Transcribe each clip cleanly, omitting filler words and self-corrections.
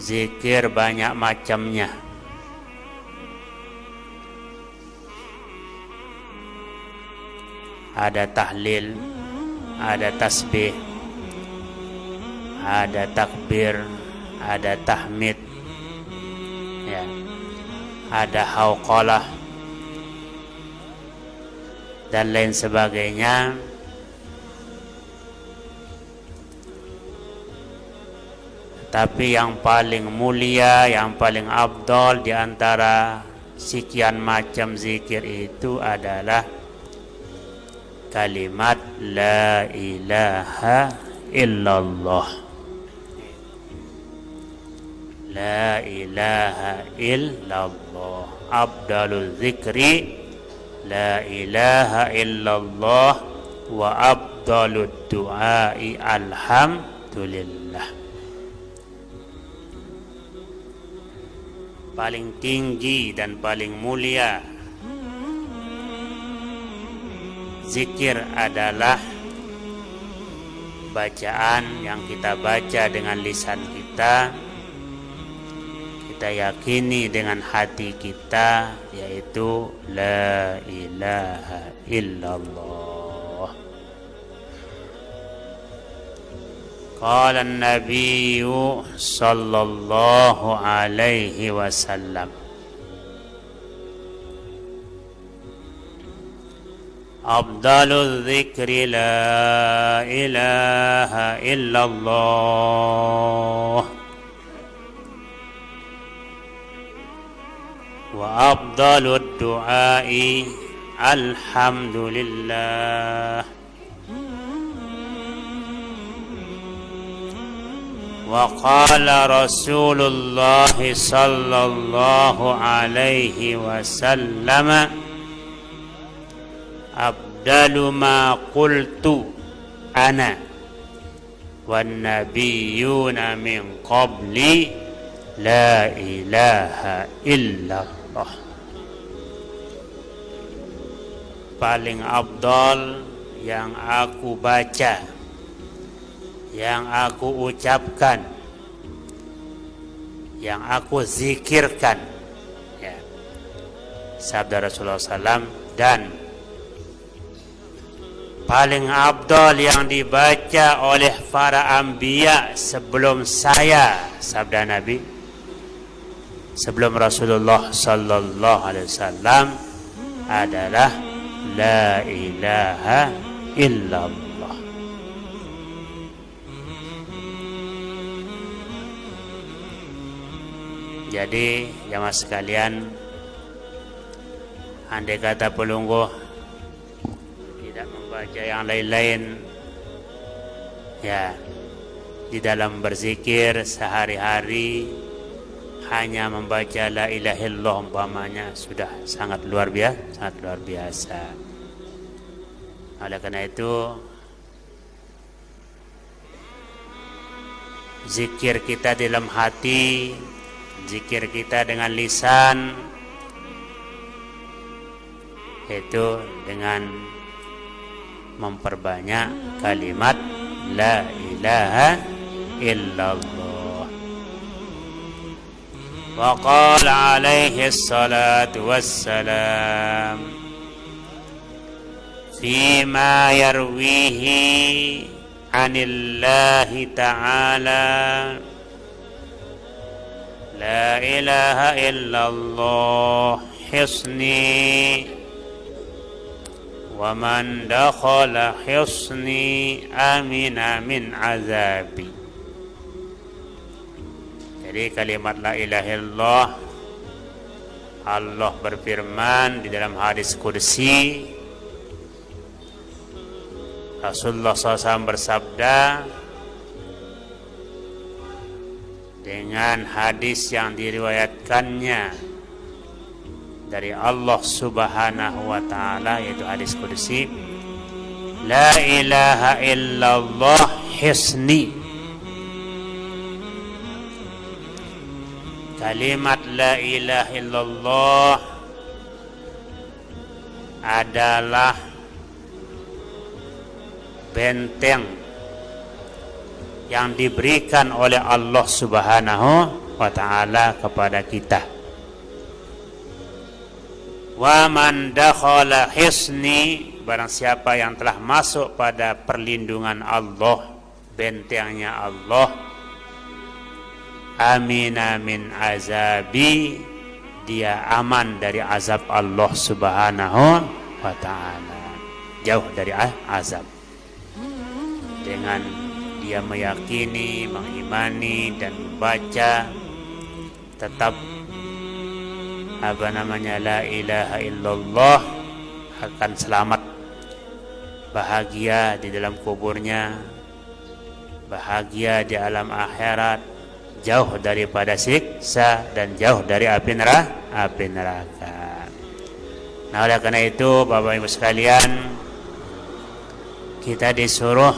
Zikir banyak macamnya. Ada tahlil, ada tasbih, ada takbir, ada tahmid, ya, ada hauqalah dan lain sebagainya. Tapi yang paling mulia, yang paling afdal di antara sekian macam zikir itu adalah kalimat la ilaha illallah. La ilaha illallah. Afdalul zikri la ilaha illallah wa afdalud du'ai alhamdulillah. Paling tinggi dan paling mulia zikir adalah bacaan yang kita baca dengan lisan kita, kita yakini dengan hati kita, yaitu la ilaha illallah. Qala an-nabiy sallallahu alaihi wasallam, afdalul dzikri la ilaha illallah wa afdalud du'ai alhamdulillah. Wa qala Rasulullah sallallahu alaihi wasallam, abdalu ma qultu ana wan nabiyyuna min qabli la ilaha illallah. Paling afdal yang aku baca, yang aku ucapkan, yang aku zikirkan, ya, sabda Rasulullah SAW, dan paling afdal yang dibaca oleh para anbiya sebelum saya, sabda Nabi, sebelum Rasulullah sallallahu alaihi wasallam, adalah la ilaha illallah. Jadi jamaah sekalian, andai kata pelungguh tidak membaca yang lain-lain, ya, di dalam berzikir sehari-hari hanya membaca la ilaha illallah umpamanya sudah sangat luar biasa. Oleh karena itu, zikir kita dalam hati, zikir kita dengan lisan, itu dengan memperbanyak kalimat la ilaha illallah. Wa qala alaihi salatu wassalam fima yarwihi anillahi ta'ala, la ilaha illallah hisni wa man dakhala hisni amina min azabi. Jadi kalimat la ilaha illallah, Allah berfirman di dalam hadis qudsi, Rasulullah SAW bersabda dengan hadis yang diriwayatkannya dari Allah Subhanahu wa ta'ala, yaitu hadis qudsi, la ilaha illallah hisni. Kalimat la ilaha illallah adalah benteng yang diberikan oleh Allah Subhanahu wa ta'ala kepada kita. Wa man dakhala hisni, barang siapa yang telah masuk pada perlindungan Allah, bentengnya Allah, amina min azabi, dia aman dari azab Allah subhanahu wa ta'ala, jauh dari azab. Dengan dia meyakini, mengimani dan membaca tetap la ilaha illallah, akan selamat, bahagia di dalam kuburnya, bahagia di alam akhirat, jauh daripada siksa dan jauh dari api neraka. Nah, oleh karena itu Bapak Ibu sekalian, kita disuruh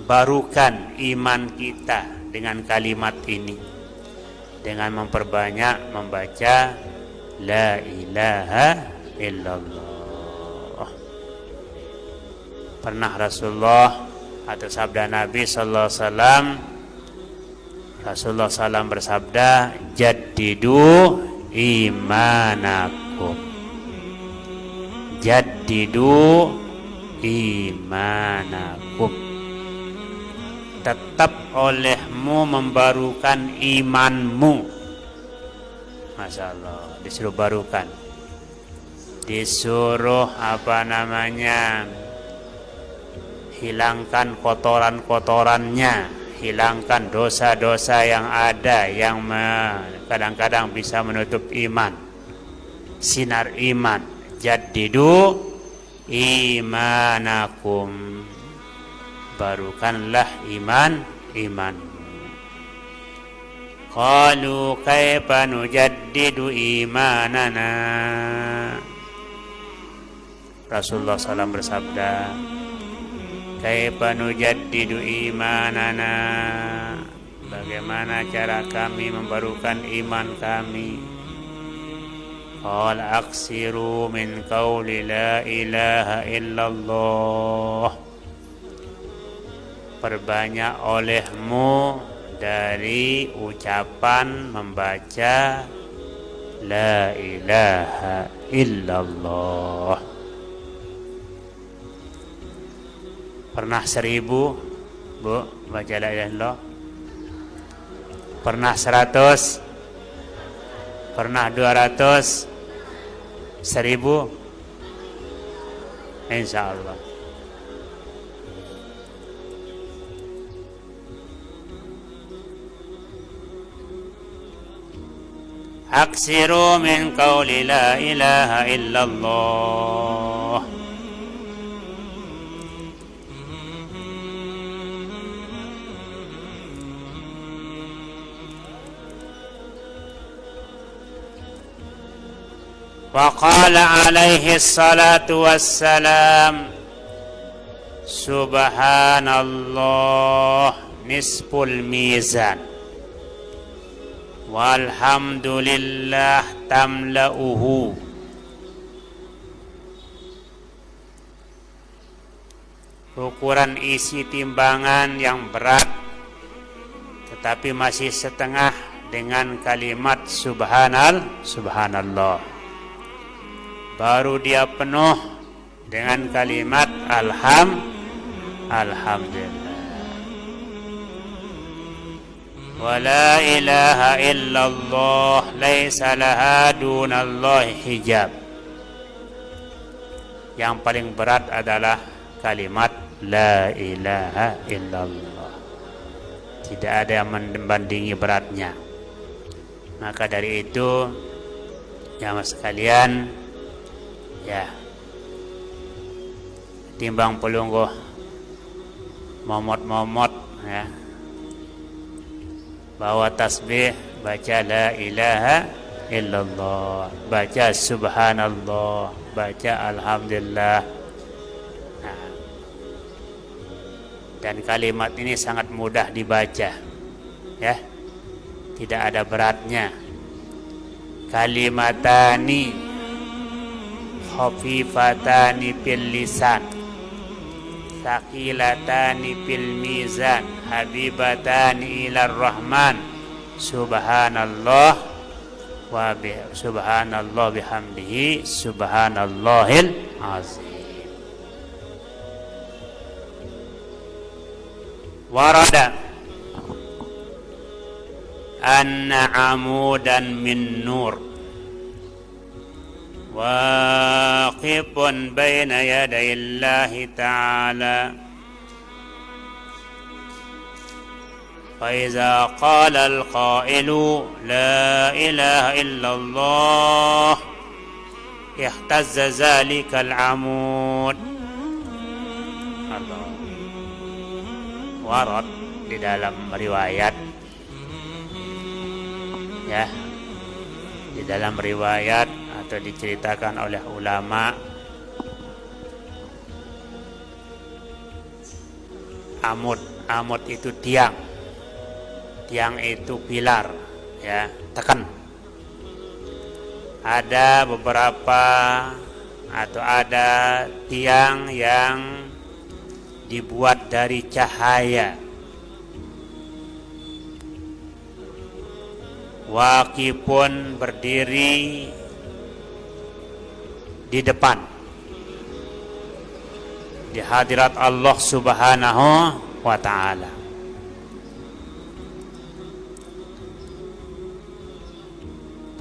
membarukan iman kita dengan kalimat ini, dengan memperbanyak membaca la ilaha illallah. Pernah Rasulullah atau sabda Nabi sallallahu alaihi wasallam, Rasulullah SAW bersabda, jaddidu imanakum, jaddidu imanakum, tetap olehmu membarukan imanmu. Masya Allah, disuruh barukan, disuruh hilangkan kotoran-kotorannya, hilangkan dosa-dosa yang ada yang kadang-kadang bisa menutup iman, sinar iman. Jaddidu imanakum, barukanlah iman. Qalu kaifa nujaddidu imanana, Rasulullah SAW bersabda, kaifa nujaddidu imanana, bagaimana cara kami membarukan iman kami? Qala aksiru min qawli la ilaha illallah, perbanyak olehmu dari ucapan membaca la ilaha illallah. Pernah 1000 Bu baca la ilaha illallah? Pernah 100? Pernah 200? 1000? Insyaallah. Aksiru min qawli la ilaha illallah. Wa qala alaihi salatu wassalam, subhanallah nisful mizan, walhamdulillah tamla'uhu. Ukuran isi timbangan yang berat tetapi masih setengah dengan kalimat subhanallah. Baru dia penuh dengan kalimat alhamdulillah. Wa la ilaha illallah laisa laha dunallahi hijab. Yang paling berat adalah kalimat la ilaha illallah. Tidak ada yang membandingi beratnya. Maka dari itu, jamaah sekalian, ya, timbang pelungguh momot-momot, ya, bawa tasbih, baca la ilaha illallah, baca subhanallah, baca alhamdulillah. Nah, dan kalimat ini sangat mudah dibaca, ya, tidak ada beratnya. Kalimatani khafifatani fil lisan, thaqilatani fil mizan, habibatan ila rahman subhanallah subhanallah bihamdihi subhanallahil azim. Warada anna amudan min nur waqifun baina yaday Allahi ta'ala fa iza qala al-qailu la ilaha illallah ihtazza zalika al-amud. Allah. Warad di dalam riwayat, ya, di dalam riwayat atau diceritakan oleh ulama, amud itu tiang itu pilar, ya, tekan. Ada beberapa atau ada tiang yang dibuat dari cahaya, waqifun berdiri di depan di hadirat Allah Subhanahu wa ta'ala.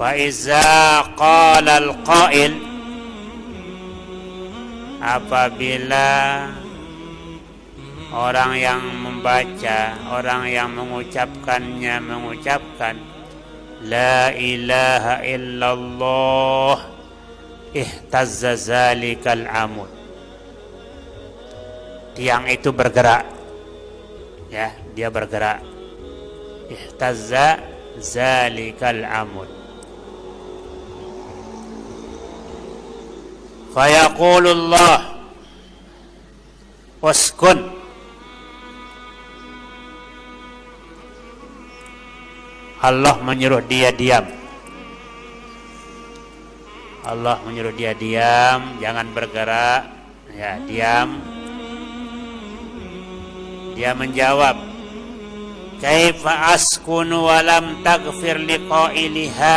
Fa iza qala al-qail, apabila orang yang membaca, orang yang mengucapkannya mengucapkan la ilaha illallah ihtazza zalikal amud, tiang itu bergerak, ya, dia bergerak. Ihtazza zalikal amud. Fayaqulullah uskun, Allah menyuruh dia diam. Allah menyuruh dia diam, jangan bergerak, ya, diam. Dia menjawab, kaifa askunu wa lam taghfir liqailiha,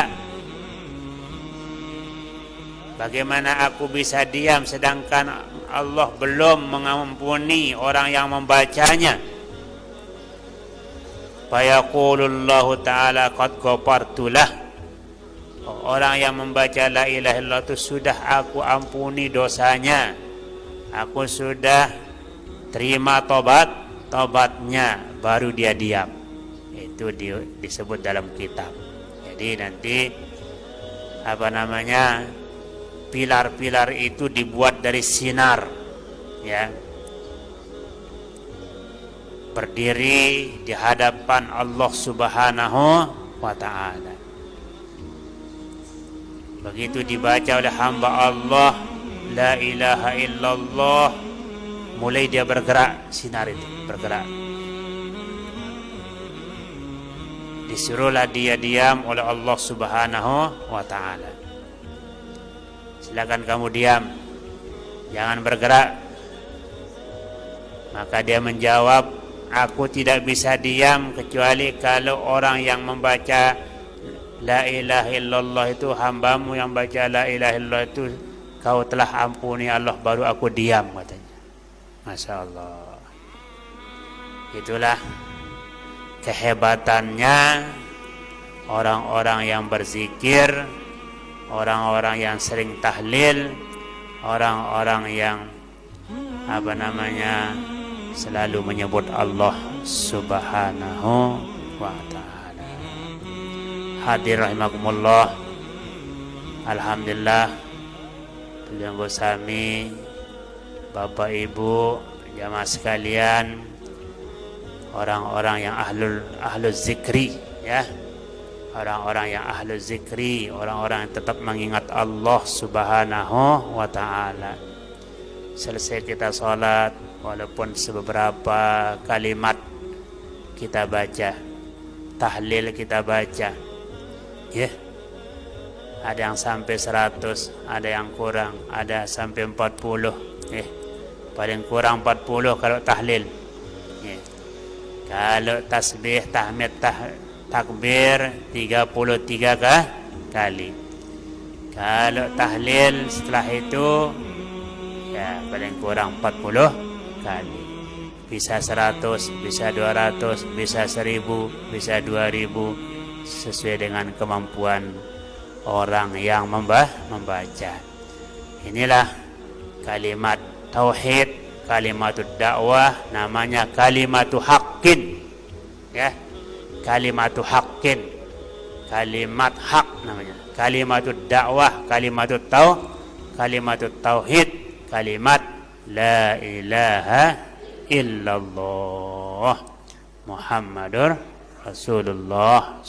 bagaimana aku bisa diam sedangkan Allah belum mengampuni orang yang membacanya. Fayaqulullahu ta'ala qad ghafartulah, orang yang membaca la ilaha illallah itu sudah aku ampuni dosanya, aku sudah terima tobatnya, baru dia diam. Itu disebut dalam kitab. Jadi nanti pilar-pilar itu dibuat dari sinar, ya, berdiri di hadapan Allah Subhanahu wa ta'ala. Begitu dibaca oleh hamba Allah la ilaha illallah, mulai dia bergerak, sinar itu bergerak. Disuruhlah dia diam oleh Allah Subhanahu wa ta'ala. Silakan kamu diam, jangan bergerak. Maka dia menjawab, aku tidak bisa diam kecuali kalau orang yang membaca la ilaha illallah itu, hambamu yang baca la ilaha illallah itu kau telah ampuni Allah, baru aku diam, katanya. Masya Allah. Itulah kehebatannya orang-orang yang berzikir, orang-orang yang sering tahlil, orang-orang yang selalu menyebut Allah Subhanahu wa ta'ala. Hadir rahimakumullah. Alhamdulillah, tulung sami Bapak Ibu jamaah sekalian, orang-orang yang ahlul zikri, ya, orang-orang yang ahlul zikri, orang-orang yang tetap mengingat Allah Subhanahu wa ta'ala. Selesai kita sholat, walaupun beberapa kalimat kita baca, tahlil kita baca, ya, ada yang sampai 100, ada yang kurang, ada sampai 40, paling kurang 40 kalau tahlil, ya. Kalau tasbih, tahmid, takbir 33 kali. Kalau tahlil setelah itu ya paling kurang 40 kali. Bisa 100, bisa 200, bisa 1000, bisa 2000, sesuai dengan kemampuan orang yang membaca. Inilah kalimat tauhid, kalimat dakwah, namanya kalimatu haqqin. Ya, kalimatu haqqin, kalimat hak namanya. Kalimat dakwah, kalimat tauhid, kalimat la ilaha illallah Muhammadur Rasulullah.